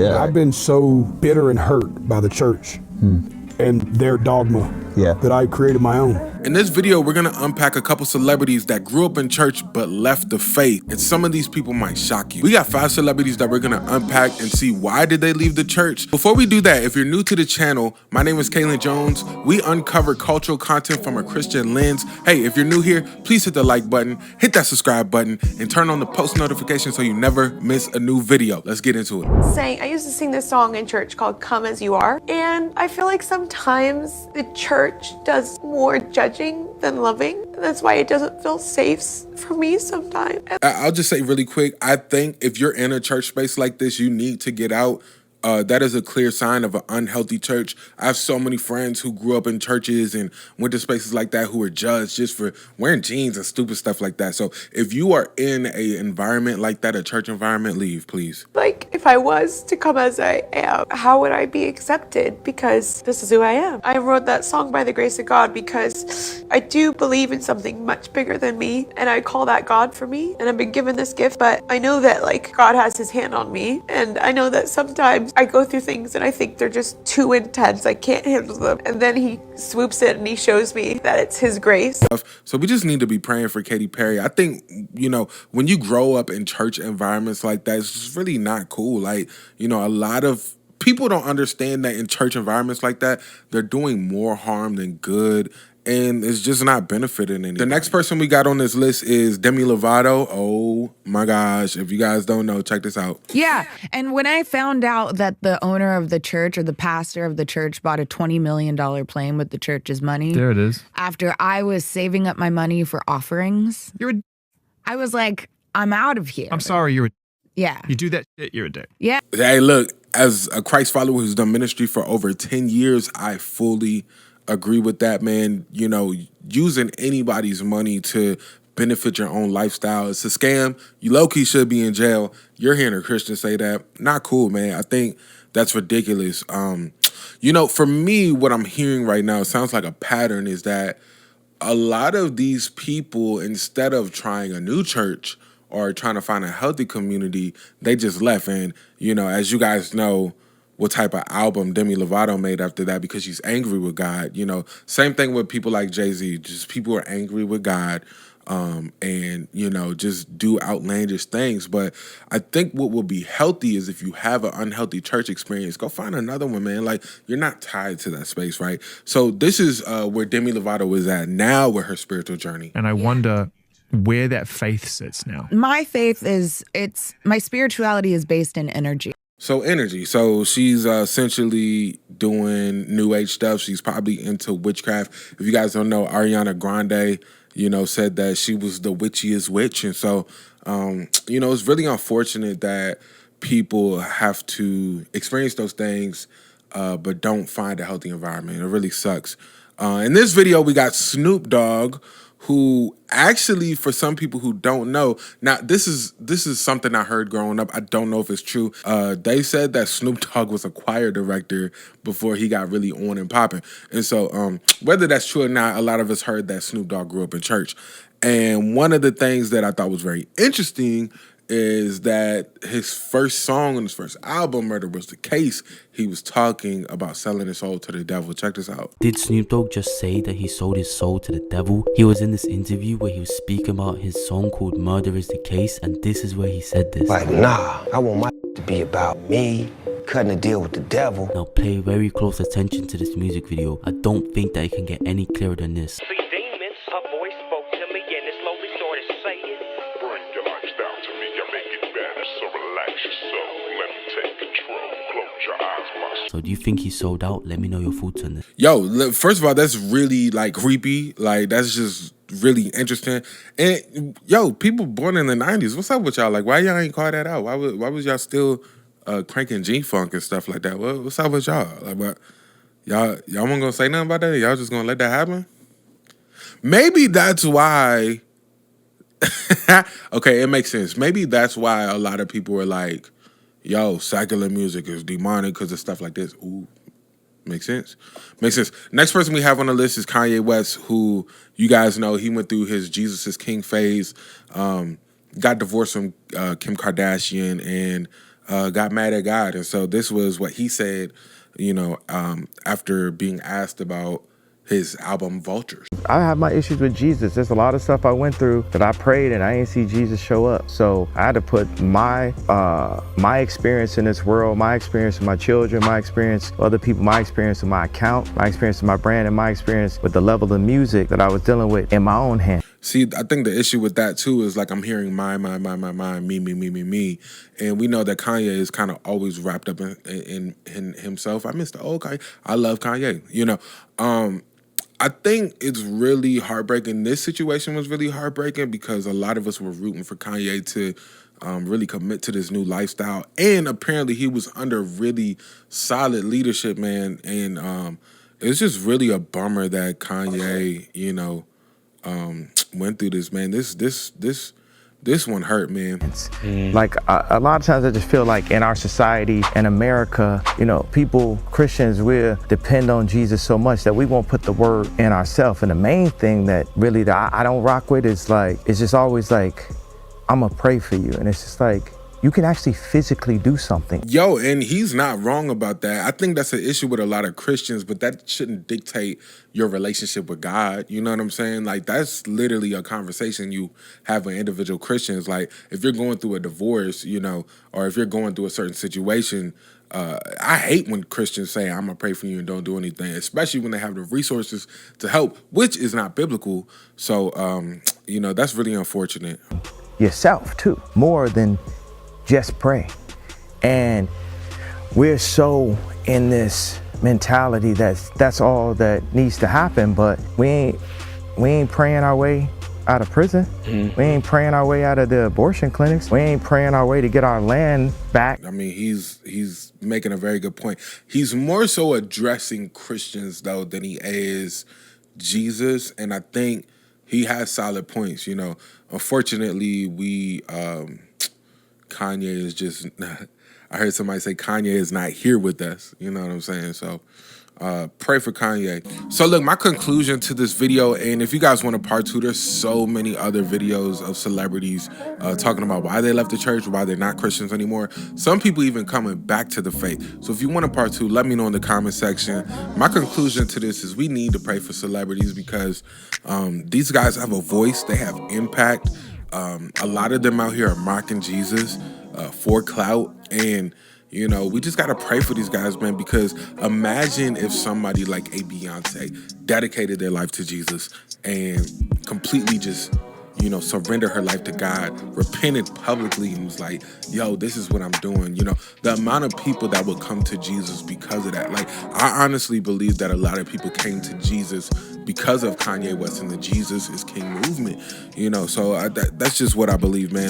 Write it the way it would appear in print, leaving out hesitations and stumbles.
Yeah. I've been so bitter and hurt by the church and their dogma that I created my own. In this video, we're gonna unpack a couple celebrities that grew up in church but left the faith, and some of these people might shock you. We got 5 celebrities that we're gonna unpack and see why did they leave the church. Before we do that, if you're new to the channel, my name is Kalin Jones. We uncover cultural content from a Christian lens. Hey, if you're new here, please hit the like button, hit that subscribe button, and turn on the post notifications so you never miss a new video. Let's get into it. I used to sing this song in church called Come As You Are, and I feel like sometimes the church does more judging than loving. And that's why it doesn't feel safe for me sometimes. I'll just say really quick, I think if you're in a church space like this, you need to get out. That is a clear sign of an unhealthy church. I have so many friends who grew up in churches and went to spaces like that who were judged just for wearing jeans and stupid stuff like that. So if you are in an environment like that, a church environment, leave, please. Like, if I was to come as I am, how would I be accepted? Because this is who I am. I wrote that song by the grace of God because I do believe in something much bigger than me, and I call that God for me, and I've been given this gift, but I know that, like, God has his hand on me, and I know that sometimes I go through things and I think they're just too intense. I can't handle them. And then he swoops in and he shows me that it's his grace. So we just need to be praying for Katy Perry. I think, you know, when you grow up in church environments like that, it's just really not cool. Like, you know, a lot of people don't understand that in church environments like that, they're doing more harm than good. And it's just not benefiting anybody. The next person we got on this list is Demi Lovato. Oh my gosh. If you guys don't know, check this out. Yeah. And when I found out that the owner of the church or the pastor of the church bought a $20 million plane with the church's money. There it is. After I was saving up my money for offerings. I was like, I'm out of here. I'm sorry, you're a Yeah. You do that shit, you're a dick. Yeah. Hey, look, as a Christ follower who's done ministry for over 10 years, I fully agree with that, man. You know, using anybody's money to benefit your own lifestyle, it's a scam. You low-key should be in jail. You're hearing a Christian say that. Not cool, man. I think that's ridiculous. You know, for me, what I'm hearing right now, it sounds like a pattern, is that a lot of these people, instead of trying a new church or trying to find a healthy community, they just left. And, you know, as you guys know, what type of album Demi Lovato made after that, because she's angry with God. You know, same thing with people like Jay-Z. Just people are angry with God and, you know, just do outlandish things. But I think what will be healthy is if you have an unhealthy church experience, go find another one, man. Like, you're not tied to that space, right? So this is where Demi Lovato is at now with her spiritual journey. And I wonder where that faith sits now. My faith is, my spirituality is based in energy. So energy. So she's essentially doing new age stuff. She's probably into witchcraft. If you guys don't know, Ariana Grande, you know, said that she was the witchiest witch. And so, you know, it's really unfortunate that people have to experience those things, but don't find a healthy environment. It really sucks. In this video, we got Snoop Dogg, who actually, for some people who don't know, now this is something I heard growing up. I don't know if it's true. They said that Snoop Dogg was a choir director before he got really on and popping. And so whether that's true or not, a lot of us heard that Snoop Dogg grew up in church. And one of the things that I thought was very interesting is that his first song on his first album, Murder Was the Case, he was talking about selling his soul to the devil. Check this out. Did Snoop Dogg just say that he sold his soul to the devil? He was in this interview where he was speaking about his song called Murder Is the Case, and this is where he said this. Like, nah, I want my to be about me, cutting a deal with the devil. Now pay very close attention to this music video. I don't think that it can get any clearer than this. So do you think he sold out? Let me know your thoughts on this. Yo, first of all, that's really like creepy. Like, that's just really interesting. And yo, people born in the 90s, what's up with y'all? Like, why y'all ain't call that out? Why was y'all still cranking G-Funk and stuff like that? What's up with y'all? Like, what? Y'all weren't gonna say nothing about that? Y'all just gonna let that happen? Maybe that's why. Okay, it makes sense. Maybe that's why a lot of people were like, yo, secular music is demonic because of stuff like this. Ooh, makes sense. Makes sense. Next person we have on the list is Kanye West, who you guys know, he went through his Jesus is King phase, got divorced from Kim Kardashian, and got mad at God. And so this was what he said, after being asked about his album Vultures. I have my issues with Jesus. There's a lot of stuff I went through that I prayed and I didn't see Jesus show up. So I had to put my experience in this world, my experience with my children, my experience with other people, my experience with my account, my experience with my brand, and my experience with the level of music that I was dealing with in my own hand. See, I think the issue with that too is like I'm hearing my, me. And we know that Kanye is kind of always wrapped up in himself. I miss the old Kanye. I love Kanye, I think it's really heartbreaking. This situation was really heartbreaking because a lot of us were rooting for Kanye to really commit to this new lifestyle. And apparently he was under really solid leadership, man. And it's just really a bummer that Kanye, went through this, man. This one hurt, man. Like a lot of times I just feel like in our society, in America, Christians, we depend on Jesus so much that we won't put the word in ourselves. And the main thing that really that I don't rock with is it's just always like, I'm gonna pray for you. And it's just like, you can actually physically do something. Yo, and he's not wrong about that. I think that's an issue with a lot of Christians, but that shouldn't dictate your relationship with God. You know what I'm saying? Like, that's literally a conversation you have with individual Christians. Like, if you're going through a divorce, or if you're going through a certain situation, I hate when Christians say, I'm going to pray for you and don't do anything, especially when they have the resources to help, which is not biblical. So, that's really unfortunate. Yourself, too, more than just pray. And we're so in this mentality that's all that needs to happen, but we ain't praying our way out of prison. We ain't praying our way out of the abortion clinics. We ain't praying our way to get our land back. I mean, he's making a very good point. He's more so addressing Christians though than he is Jesus, and I think he has solid points. Unfortunately, Kanye is just, I heard somebody say Kanye is not here with us. You know what I'm saying? So pray for Kanye. So look, my conclusion to this video, and if you guys want a part 2, there's so many other videos of celebrities talking about why they left the church, why they're not Christians anymore. Some people even coming back to the faith. So if you want a part 2, let me know in the comment section. My conclusion to this is we need to pray for celebrities because these guys have a voice, they have impact. A lot of them out here are mocking Jesus for clout, and we just gotta pray for these guys, man, because imagine if somebody like a Beyonce dedicated their life to Jesus and completely just surrender her life to God, repented publicly, and was like, yo, this is what I'm doing. The amount of people that would come to Jesus because of that. Like, I honestly believe that a lot of people came to Jesus because of Kanye West and the Jesus is King movement. So that's just what I believe, man.